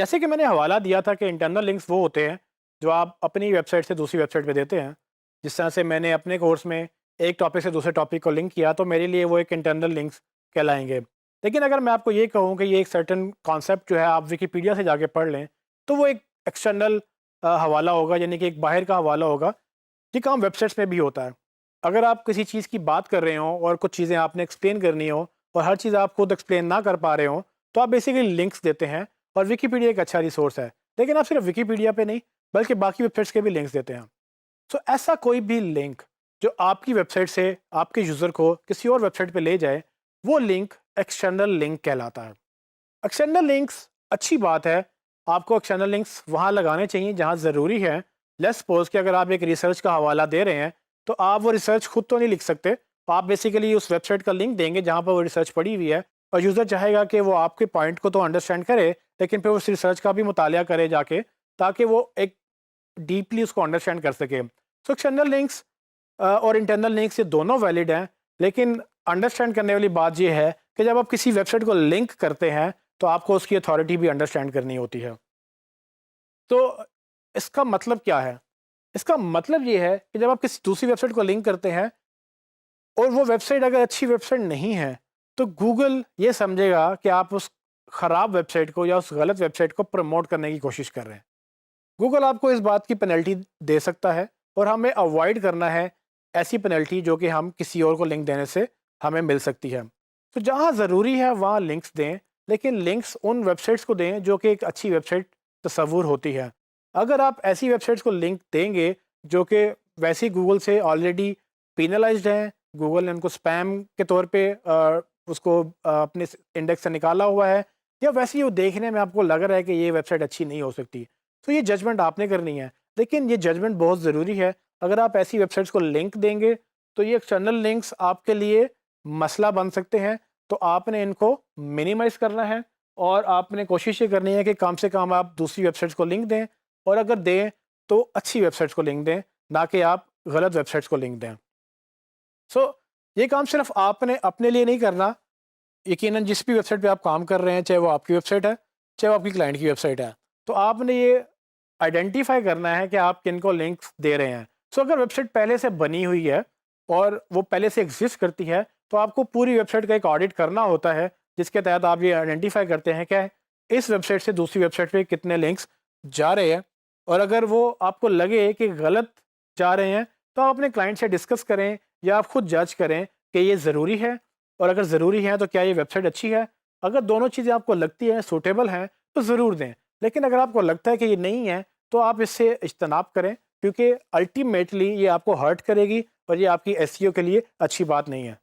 जैसे कि मैंने हवाला दिया था कि इंटरनल लिंक्स वो होते हैं जो आप अपनी वेबसाइट से दूसरी वेबसाइट पे देते हैं। जिस तरह से मैंने अपने कोर्स में एक टॉपिक से दूसरे टॉपिक को लिंक किया तो मेरे लिए वो एक इंटरनल लिंक्स कहलाएंगे। लेकिन अगर मैं आपको ये कहूँ कि ये एक सर्टन कॉन्सेप्ट जो है आप विकिपीडिया से जाके पढ़ लें तो वो एक एक्सटर्नल हवाला होगा, यानी कि एक बाहर का हवाला होगा। ये काम वेबसाइट्स में भी होता है। अगर आप किसी चीज़ की बात कर रहे हो और कुछ चीज़ें आपने एक्सप्लेन करनी हो और हर चीज़ आप खुद एक्सप्लेन ना कर पा रहे हो तो आप बेसिकली लिंक्स देते हैं। और विकिपीडिया एक अच्छा रिसोर्स है, लेकिन आप सिर्फ विकिपीडिया पे नहीं बल्कि बाकी वेबसाइट्स के भी लिंक्स देते हैं। सो ऐसा कोई भी लिंक जो आपकी वेबसाइट से आपके यूज़र को किसी और वेबसाइट पे ले जाए, वो लिंक एक्सटर्नल लिंक कहलाता है। एक्सटर्नल लिंक्स अच्छी बात है। आपको एक्सटर्नल लिंक्स वहाँ लगाने चाहिए जहाँ ज़रूरी है। लेट्स सपोज कि अगर आप एक रिसर्च का हवाला दे रहे हैं तो आप वो रिसर्च खुद तो नहीं लिख सकते, तो आप बेसिकली उस वेबसाइट का लिंक देंगे जहाँ पर वो रिसर्च पड़ी हुई है। और यूज़र चाहेगा कि वो आपके पॉइंट को तो अंडरस्टैंड करे, लेकिन फिर उस रिसर्च का भी मुतालिया करे जाके, ताकि वो एक डीपली उसको अंडरस्टैंड कर सके। सो एक्सटर्नल लिंक्स और इंटरनल लिंक्स ये दोनों वैलिड हैं, लेकिन अंडरस्टैंड करने वाली बात ये है कि जब आप किसी वेबसाइट को लिंक करते हैं तो आपको उसकी अथॉरिटी भी अंडरस्टैंड करनी होती है। तो इसका मतलब क्या है? इसका मतलब ये है कि जब आप किसी दूसरी वेबसाइट को लिंक करते हैं और वो वेबसाइट अगर अच्छी वेबसाइट नहीं है, तो गूगल ये समझेगा कि आप उस ख़राब वेबसाइट को या उस गलत वेबसाइट को प्रमोट करने की कोशिश कर रहे हैं। गूगल आपको इस बात की पेनल्टी दे सकता है और हमें अवॉइड करना है ऐसी पेनल्टी जो कि हम किसी और को लिंक देने से हमें मिल सकती है। तो जहाँ ज़रूरी है वहाँ लिंक्स दें, लेकिन लिंक्स उन वेबसाइट्स को दें जो कि एक अच्छी वेबसाइट तस्वुर होती है। अगर आप ऐसी वेबसाइट्स को लिंक देंगे जो कि वैसे ही गूगल से ऑलरेडी पेनलाइज्ड हैं, गूगल ने उनको स्पैम के तौर पे उसको अपने इंडेक्स से निकाला हुआ है, या वैसे ही वो देखने में आपको लग रहा है कि ये वेबसाइट अच्छी नहीं हो सकती, तो ये जजमेंट आपने करनी है। लेकिन ये जजमेंट बहुत ज़रूरी है। अगर आप ऐसी वेबसाइट्स को लिंक देंगे तो ये एक्सटर्नल लिंक्स आपके लिए मसला बन सकते हैं। तो आपने इनको मिनिमाइज़ करना है और आपने कोशिश ये करनी है कि कम से कम आप दूसरी वेबसाइट्स को लिंक दें, और अगर दें तो अच्छी वेबसाइट्स को लिंक दें, ना कि आप गलत वेबसाइट्स को लिंक दें। सो ये काम सिर्फ आपने अपने लिए नहीं करना। यकीनन जिस भी वेबसाइट पे आप काम कर रहे हैं, चाहे वो आपकी वेबसाइट है, चाहे वो आपकी क्लाइंट की वेबसाइट है, तो आपने ये आइडेंटिफाई करना है कि आप किनको लिंक्स दे रहे हैं। सो अगर वेबसाइट पहले से बनी हुई है और वो पहले से एग्जिस्ट करती है, तो आपको पूरी वेबसाइट का एक ऑडिट करना होता है, जिसके तहत आप ये आइडेंटिफाई करते हैं कि इस वेबसाइट से दूसरी वेबसाइट पे कितने लिंक्स जा रहे हैं। और अगर वो आपको लगे कि गलत जा रहे हैं, तो आप अपने क्लाइंट से डिस्कस करें या आप खुद जज करें कि ये ज़रूरी है, और अगर ज़रूरी है तो क्या ये वेबसाइट अच्छी है। अगर दोनों चीज़ें आपको लगती हैं सूटेबल हैं तो ज़रूर दें। लेकिन अगर आपको लगता है कि ये नहीं है तो आप इससे इज्तनाब करें, क्योंकि अल्टीमेटली ये आपको हर्ट करेगी और ये आपकी एसईओ के लिए अच्छी बात नहीं है।